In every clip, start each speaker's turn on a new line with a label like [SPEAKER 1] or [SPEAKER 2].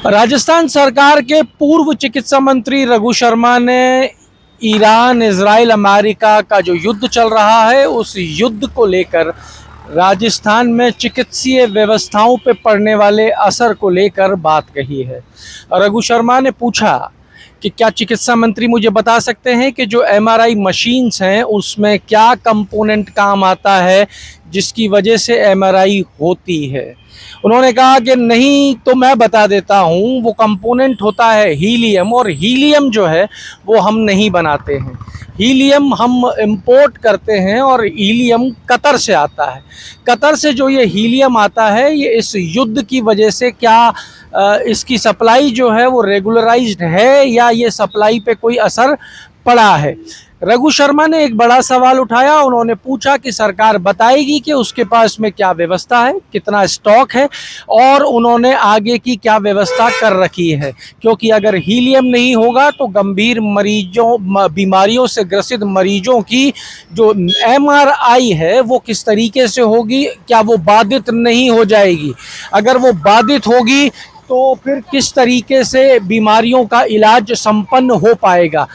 [SPEAKER 1] राजस्थान सरकार के पूर्व चिकित्सा मंत्री रघु शर्मा ने ईरान, इजराइल, अमेरिका का जो युद्ध चल रहा है उस युद्ध को लेकर राजस्थान में चिकित्सीय व्यवस्थाओं पे पड़ने वाले असर को लेकर बात कही है। रघु शर्मा ने पूछा कि क्या चिकित्सा मंत्री मुझे बता सकते हैं कि जो एमआरआई मशीन्स हैं उसमें क्या कंपोनेंट काम आता है जिसकी वजह से एमआरआई होती है। उन्होंने कहा कि नहीं, तो मैं बता देता हूँ, वो कंपोनेंट होता है हीलियम, और हीलियम जो है वो हम नहीं बनाते हैं, हीलियम हम इंपोर्ट करते हैं और हीलियम कतर से आता है। कतर से जो ये हीलियम आता है ये इस युद्ध की वजह से क्या इसकी सप्लाई जो है वो रेगुलराइज्ड है या ये सप्लाई पे कोई असर पड़ा है। रघु शर्मा ने एक बड़ा सवाल उठाया। उन्होंने पूछा कि सरकार बताएगी कि उसके पास में क्या व्यवस्था है, कितना स्टॉक है और उन्होंने आगे की क्या व्यवस्था कर रखी है, क्योंकि अगर हीलियम नहीं होगा तो गंभीर बीमारियों से ग्रसित मरीजों की जो एमआरआई है वो किस तरीके से होगी, क्या वो बाधित नहीं हो जाएगी। अगर वो बाधित होगी तो फिर किस तरीके से बीमारियों का इलाज संपन्न हो पाएगा।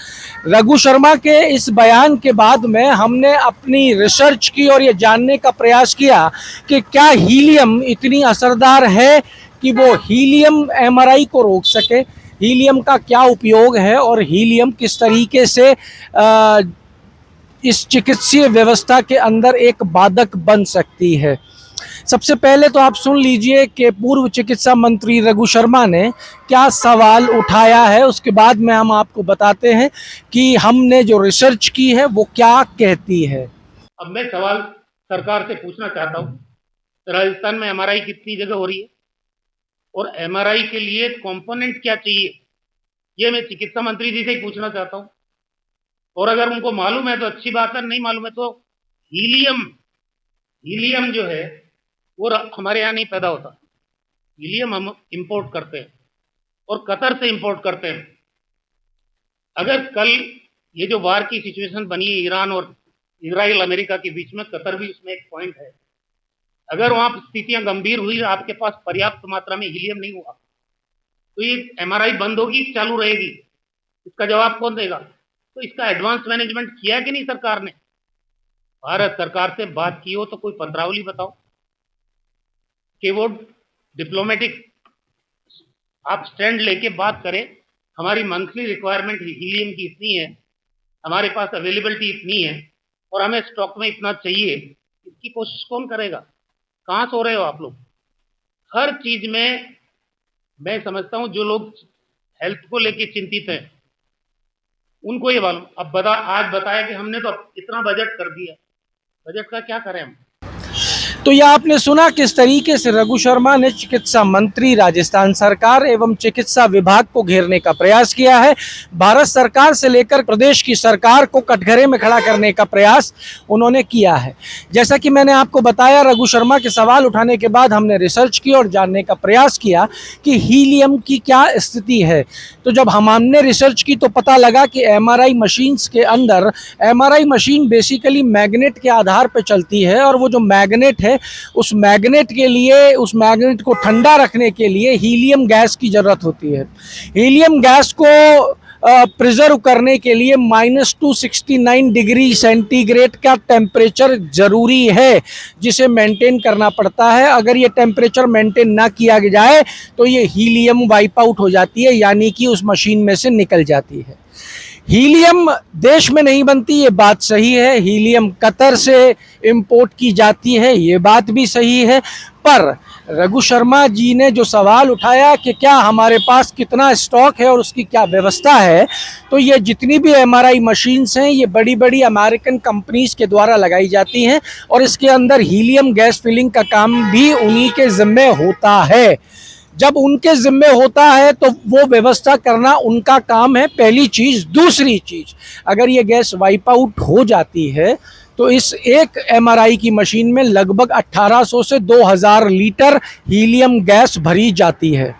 [SPEAKER 1] रघु शर्मा के इस बयान के बाद में हमने अपनी रिसर्च की और ये जानने का प्रयास किया कि क्या हीलियम इतनी असरदार है कि वो हीलियम एमआरआई को रोक सके, हीलियम का क्या उपयोग है और हीलियम किस तरीके से इस चिकित्सीय व्यवस्था के अंदर एक बाधक बन सकती है। सबसे पहले तो आप सुन लीजिए कि पूर्व चिकित्सा मंत्री रघु शर्मा ने क्या सवाल उठाया है, उसके बाद में हम आपको बताते हैं कि हमने जो रिसर्च की है वो क्या कहती है।
[SPEAKER 2] अब मैं सवाल सरकार से पूछना चाहता हूँ, राजस्थान में एमआरआई कितनी जगह हो रही है और एमआरआई के लिए कंपोनेंट क्या चाहिए, ये मैं चिकित्सा मंत्री जी से ही पूछना चाहता हूँ। और अगर उनको मालूम है तो अच्छी बात है, नहीं मालूम है तो हीलियम जो है वो हमारे यहाँ नहीं पैदा होता। हीलियम हम इंपोर्ट करते हैं और कतर से इंपोर्ट करते हैं। अगर कल ये जो वार की सिचुएशन बनी है ईरान और इजराइल अमेरिका के बीच में, कतर भी इसमें एक पॉइंट है। अगर वहां स्थितियां गंभीर हुई, आपके पास पर्याप्त मात्रा में हीलियम नहीं हुआ तो ये एमआरआई बंद होगी, चालू रहेगी, इसका जवाब कौन देगा। तो इसका एडवांस मैनेजमेंट किया कि नहीं सरकार ने। भारत सरकार से बात की हो तो कोई पत्रावली बताओ कि वो डिप्लोमेटिक आप स्टैंड लेके बात करें। हमारी मंथली रिक्वायरमेंट हीलियम की इतनी है, हमारे पास अवेलेबिलिटी इतनी है और हमें स्टॉक में इतना चाहिए, इसकी कोशिश कौन करेगा। कहाँ सो रहे हो आप लोग। हर चीज में मैं समझता हूँ जो लोग हेल्थ को लेके चिंतित हैं उनको ये मालूम। अब आज बताया कि हमने तो इतना बजट कर दिया, बजट का क्या करें हम।
[SPEAKER 1] तो ये आपने सुना किस तरीके से रघु शर्मा ने चिकित्सा मंत्री, राजस्थान सरकार एवं चिकित्सा विभाग को घेरने का प्रयास किया है। भारत सरकार से लेकर प्रदेश की सरकार को कटघरे में खड़ा करने का प्रयास उन्होंने किया है। जैसा कि मैंने आपको बताया, रघु शर्मा के सवाल उठाने के बाद हमने रिसर्च की और जानने का प्रयास किया कि हीलियम की क्या स्थिति है। तो जब हमने रिसर्च की तो पता लगा कि एमआरआई मशीन्स के अंदर, एमआरआई मशीन बेसिकली मैग्नेट के आधार पर चलती है और वो जो मैग्नेट है उस मैग्नेट के लिए, उस मैग्नेट को ठंडा रखने के लिए हीलियम गैस की जरूरत होती है। हीलियम गैस को प्रिजर्व करने के लिए -269 डिग्री सेंटीग्रेड का टेम्परेचर जरूरी है जिसे मेंटेन करना पड़ता है। अगर ये टेम्परेचर मेंटेन ना किया जाए तो ये हीलियम वाइप आउट हो जाती है, यानी कि उस मशीन में से निकल जाती है। हीलियम देश में नहीं बनती, ये बात सही है। हीलियम कतर से इंपोर्ट की जाती है, ये बात भी सही है। पर रघु शर्मा जी ने जो सवाल उठाया कि क्या हमारे पास कितना स्टॉक है और उसकी क्या व्यवस्था है, तो ये जितनी भी एमआरआई मशीन्स हैं ये बड़ी बड़ी अमेरिकन कंपनीज के द्वारा लगाई जाती हैं और इसके अंदर हीलियम गैस फिलिंग का काम भी उन्हीं के जिम्मे होता है। जब उनके जिम्मे होता है तो वो व्यवस्था करना उनका काम है, पहली चीज। दूसरी चीज, अगर ये गैस वाइप आउट हो जाती है तो इस एक एमआरआई की मशीन में लगभग 1800 से 2000 लीटर हीलियम गैस भरी जाती है।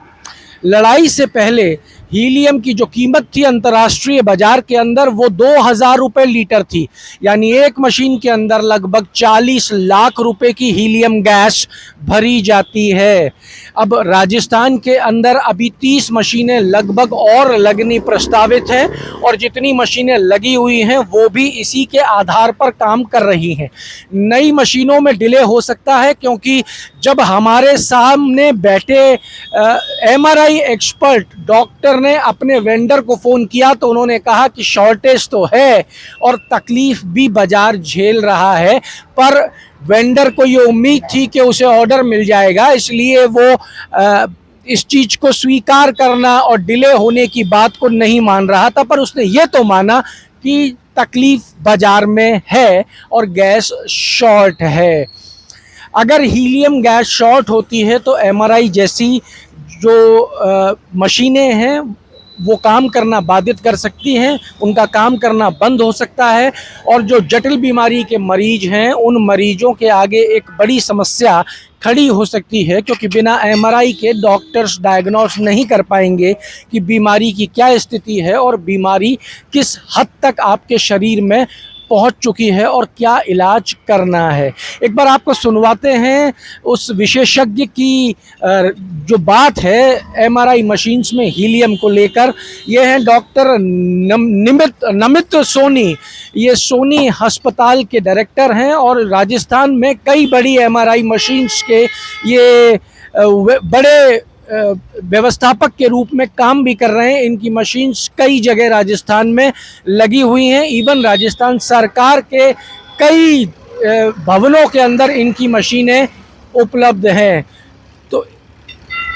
[SPEAKER 1] लड़ाई से पहले हीलियम की जो कीमत थी अंतर्राष्ट्रीय बाजार के अंदर वो 2000 रुपये लीटर थी, यानी एक मशीन के अंदर लगभग 40 लाख रुपए की हीलियम गैस भरी जाती है। अब राजस्थान के अंदर अभी 30 मशीनें लगभग और लगनी प्रस्तावित हैं और जितनी मशीनें लगी हुई हैं वो भी इसी के आधार पर काम कर रही हैं। नई मशीनों में डिले हो सकता है क्योंकि जब हमारे सामने बैठे एमआरआई एक्सपर्ट डॉक्टर ने अपने वेंडर को फ़ोन किया तो उन्होंने कहा कि शॉर्टेज तो है और तकलीफ भी बाजार झेल रहा है, पर वेंडर को ये उम्मीद थी कि उसे ऑर्डर मिल जाएगा, इसलिए वो इस चीज़ को स्वीकार करना और डिले होने की बात को नहीं मान रहा था, पर उसने ये तो माना कि तकलीफ बाजार में है और गैस शॉर्ट है। अगर हीलियम गैस शॉर्ट होती है तो एमआरआई जैसी जो मशीनें हैं वो काम करना बाधित कर सकती हैं, उनका काम करना बंद हो सकता है और जो जटिल बीमारी के मरीज हैं उन मरीजों के आगे एक बड़ी समस्या खड़ी हो सकती है, क्योंकि बिना एमआरआई के डॉक्टर्स डायग्नोस नहीं कर पाएंगे कि बीमारी की क्या स्थिति है और बीमारी किस हद तक आपके शरीर में पहुंच चुकी है और क्या इलाज करना है। एक बार आपको सुनवाते हैं उस विशेषज्ञ की जो बात है एमआरआई मशीन्स में हीलियम को लेकर। ये हैं डॉक्टर नमित सोनी, ये सोनी अस्पताल के डायरेक्टर हैं और राजस्थान में कई बड़ी एमआरआई मशीन्स के ये बड़े व्यवस्थापक के रूप में काम भी कर रहे हैं। इनकी मशीन्स कई जगह राजस्थान में लगी हुई हैं, इवन राजस्थान सरकार के कई भवनों के अंदर इनकी मशीनें उपलब्ध हैं। तो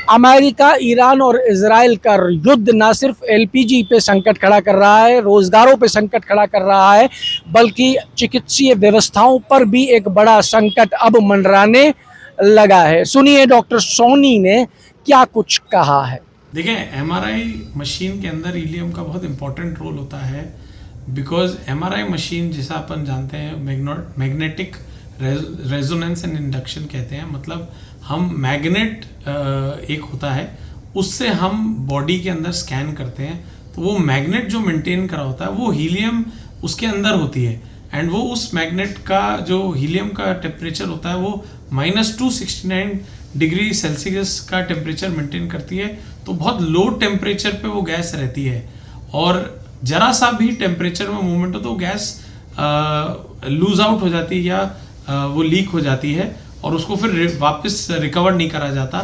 [SPEAKER 1] अमेरिका, ईरान और इजराइल का युद्ध ना सिर्फ एलपीजी पे संकट खड़ा कर रहा है, रोजगारों पे संकट खड़ा कर रहा है, बल्कि चिकित्सीय व्यवस्थाओं पर भी एक बड़ा संकट अब मंडराने लगा है। सुनिए डॉक्टर सोनी ने क्या कुछ कहा है।
[SPEAKER 3] देखिए, एमआरआई मशीन के अंदर हीलियम का बहुत इंपॉर्टेंट रोल होता है, बिकॉज एमआरआई मशीन जैसा अपन जानते हैं मैग्नेटिक रेजोनेंस एंड इंडक्शन कहते हैं, मतलब हम मैग्नेट एक होता है उससे हम बॉडी के अंदर स्कैन करते हैं, तो वो मैग्नेट जो मेंटेन करा होता है वो हीलियम उसके अंदर होती है एंड वो उस मैग्नेट का जो हीलियम का टेम्परेचर होता है वो -269 डिग्री सेल्सियस का टेम्परेचर मेंटेन करती है। तो बहुत लो टेम्परेचर पे वो गैस रहती है और जरा सा भी टेम्परेचर में मूवमेंट हो तो गैस लूज आउट हो जाती है या वो लीक हो जाती है और उसको फिर वापस रिकवर नहीं करा जाता।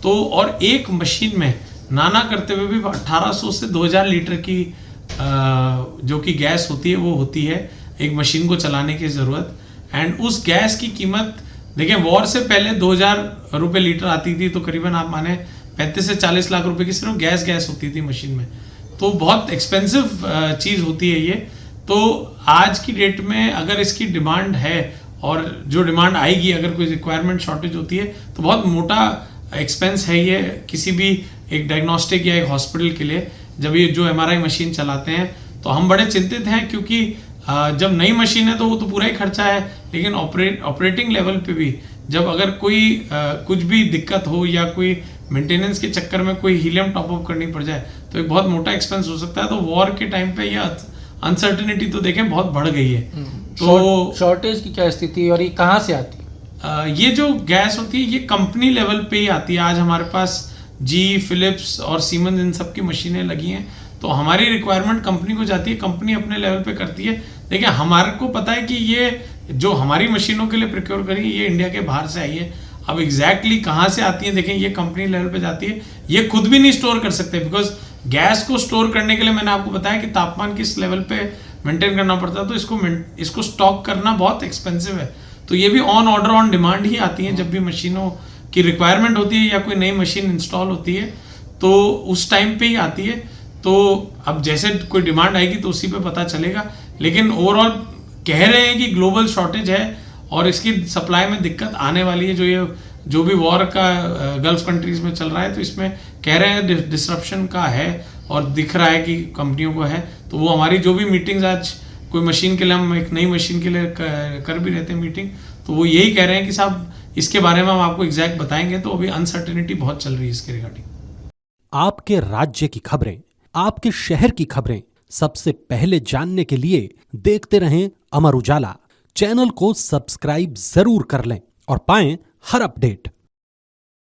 [SPEAKER 3] तो और एक मशीन में नाना करते हुए भी 1800 से 2000 लीटर की जो कि गैस होती है वो होती है एक मशीन को चलाने की ज़रूरत। एंड उस गैस की कीमत देखिए, वॉर से पहले 2000 रुपये लीटर आती थी, तो करीबन आप माने 35 से 40 लाख रुपए की सिर्फ गैस होती थी मशीन में, तो बहुत एक्सपेंसिव चीज़ होती है ये। तो आज की डेट में अगर इसकी डिमांड है और जो डिमांड आएगी, अगर कोई रिक्वायरमेंट शॉर्टेज होती है तो बहुत मोटा एक्सपेंस है ये किसी भी एक डायग्नोस्टिक या एक हॉस्पिटल के लिए। जब ये जो एमआरआई मशीन चलाते हैं तो हम बड़े चिंतित हैं, क्योंकि जब नई मशीन है तो वो तो पूरा ही खर्चा है, लेकिन ऑपरेटिंग लेवल पे भी जब अगर कोई कुछ भी दिक्कत हो या कोई मेंटेनेंस के चक्कर में कोई हीलियम टॉपअप करनी पड़ जाए तो एक बहुत मोटा एक्सपेंस हो सकता है। तो वॉर के टाइम पे ये अनसर्टेनिटी तो देखें बहुत बढ़ गई है। तो
[SPEAKER 1] शॉर्टेज की क्या स्थिति और ये कहाँ से आती है?
[SPEAKER 3] ये जो गैस होती है ये कंपनी लेवल पे ही आती है। आज हमारे पास जी, फिलिप्स और सीमेंस इन सब की मशीनें लगी हैं, तो हमारी रिक्वायरमेंट कंपनी को जाती है, कंपनी अपने लेवल पे करती है। देखिए, हमारे को पता है कि ये जो हमारी मशीनों के लिए प्रिक्योर करी ये इंडिया के बाहर से आई है। अब एग्जैक्टली कहाँ से आती है, देखें, ये कंपनी लेवल पे जाती है। ये खुद भी नहीं स्टोर कर सकते, बिकॉज गैस को स्टोर करने के लिए मैंने आपको बताया कि तापमान किस लेवल पे मेंटेन करना पड़ता है, तो इसको स्टॉक करना बहुत एक्सपेंसिव है। तो ये भी ऑन ऑर्डर ऑन डिमांड ही आती हैं। जब भी मशीनों की रिक्वायरमेंट होती है या कोई नई मशीन इंस्टॉल होती है तो उस टाइम पे ही आती है। तो अब जैसे कोई डिमांड आएगी तो उसी पे पता चलेगा, लेकिन ओवरऑल कह रहे हैं कि ग्लोबल शॉर्टेज है और इसकी सप्लाई में दिक्कत आने वाली है। जो भी वॉर का गल्फ कंट्रीज में चल रहा है तो इसमें कह रहे हैं डिसरप्शन का है और दिख रहा है कि कंपनियों को है। तो वो हमारी जो भी मीटिंग्स आज कोई मशीन के लिए हम एक नई मशीन के लिए कर भी रहते हैं मीटिंग, तो वो यही कह रहे हैं कि साहब इसके बारे में हम आपको एग्जैक्ट बताएंगे। तो अभी अनसर्टेनिटी बहुत चल रही है इसके रिगार्डिंग।
[SPEAKER 4] आपके राज्य की खबरें आपके शहर की खबरें सबसे पहले जानने के लिए देखते रहें अमर उजाला। चैनल को सब्सक्राइब जरूर कर लें और पाएं हर अपडेट।